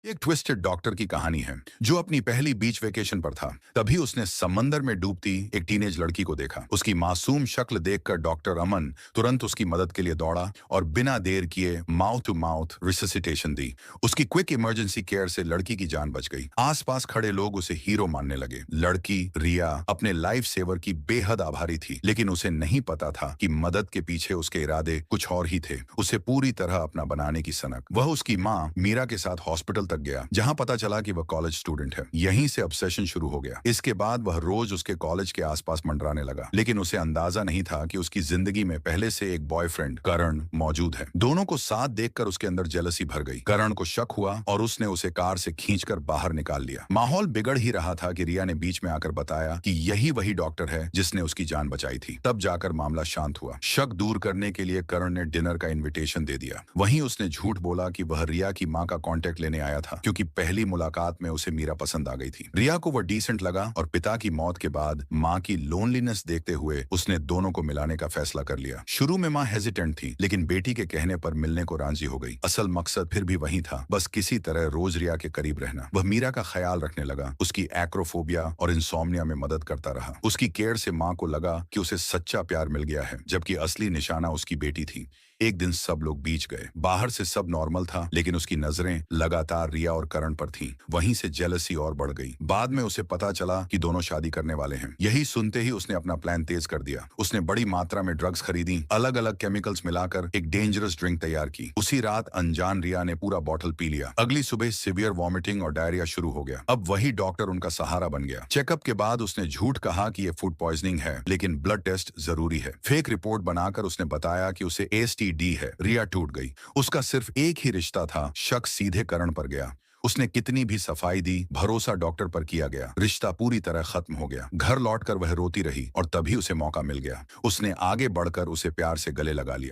एक twisted doctor की कहानी है जो अपनी पहली बीच वेकेशन पर था। तभी उसने समंदर में डूबती एक टीनेज लड़की को देखा। उसकी मासूम शक्ल देखकर डॉक्टर अमन तुरंत उसकी मदद के लिए दौड़ा और बिना देर किए माउथ टू माउथ रिससिटेशन दी। उसकी क्विक इमरजेंसी केयर से लड़की की जान बच गई। आसपास खड़े लोग उसे हीरो मानने लगे। लड़की रिया अपने लाइफ सेवर की बेहद आभारी थी, लेकिन उसे नहीं पता था कि मदद के पीछे उसके इरादे कुछ और ही थे। उसे पूरी तरह अपना बनाने की सनक। वह उसकी माँ मीरा के साथ हॉस्पिटल तक गया, जहां पता चला कि वह कॉलेज स्टूडेंट है। यहीं से ऑब्सेशन शुरू हो गया। इसके बाद वह रोज उसके कॉलेज के आसपास मंडराने लगा, लेकिन उसे अंदाजा नहीं था कि उसकी जिंदगी में पहले से एक बॉयफ्रेंड करण मौजूद है। दोनों को साथ देखकर उसके अंदर जेलसी भर गई। करण को शक हुआ और उसने उसे कार से खींचकर बाहर निकाल लिया। माहौल बिगड़ ही रहा था कि रिया ने बीच में आकर बताया कि यही वही डॉक्टर है जिसने उसकी जान बचाई थी। तब जाकर मामला शांत हुआ। शक दूर करने के लिए करण ने डिनर का इन्विटेशन दे दिया। वहीं उसने झूठ बोला कि वह रिया की मां का कांटेक्ट लेने आया था, क्योंकि पहली मुलाकात में उसे मीरा पसंद आ गई थी। रिया को वह डिसेंट लगा और पिता की मौत के बाद मां की लोनलीनेस देखते हुए उसने दोनों को मिलाने का फैसला कर लिया। शुरू में मां हेजिटेंट थी, लेकिन बेटी के कहने पर मिलने को राजी हो गई। असल मकसद फिर भी वही था, बस किसी तरह रोज रिया के करीब रहना। वह मीरा का ख्याल रखने लगा, उसकी एक्रोफोबिया और इंसोम्निया में मदद करता रहा। उसकी केयर से मां को लगा कि उसे सच्चा प्यार मिल गया है, जबकि असली निशाना उसकी बेटी थी। एक दिन सब लोग बीच गए। बाहर से सब नॉर्मल था, लेकिन उसकी नजरें लगातार रिया और करण पर थीं। वहीं से जेलसी और बढ़ गई। बाद में उसे पता चला कि दोनों शादी करने वाले हैं। यही सुनते ही उसने अपना प्लान तेज कर दिया। उसने बड़ी मात्रा में ड्रग्स खरीदी, अलग अलग केमिकल्स मिलाकर एक डेंजरस ड्रिंक तैयार की। उसी रात अनजान रिया ने पूरा बॉटल पी लिया। अगली सुबह सीवियर वॉमिटिंग और डायरिया शुरू हो गया। अब वही डॉक्टर उनका सहारा बन गया। चेकअप के बाद उसने झूठ कहा कि ये फूड पॉइजनिंग है, लेकिन ब्लड टेस्ट जरूरी है। फेक रिपोर्ट बनाकर उसने बताया कि उसे एसटीडी है। रिया टूट गई। उसका सिर्फ एक ही रिश्ता था। शक सीधे करण पर गया। उसने कितनी भी सफाई दी, भरोसा डॉक्टर पर किया गया। रिश्ता पूरी तरह खत्म हो गया। घर लौटकर वह रोती रही और तभी उसे मौका मिल गया। उसने आगे बढ़कर उसे प्यार से गले लगा लिया।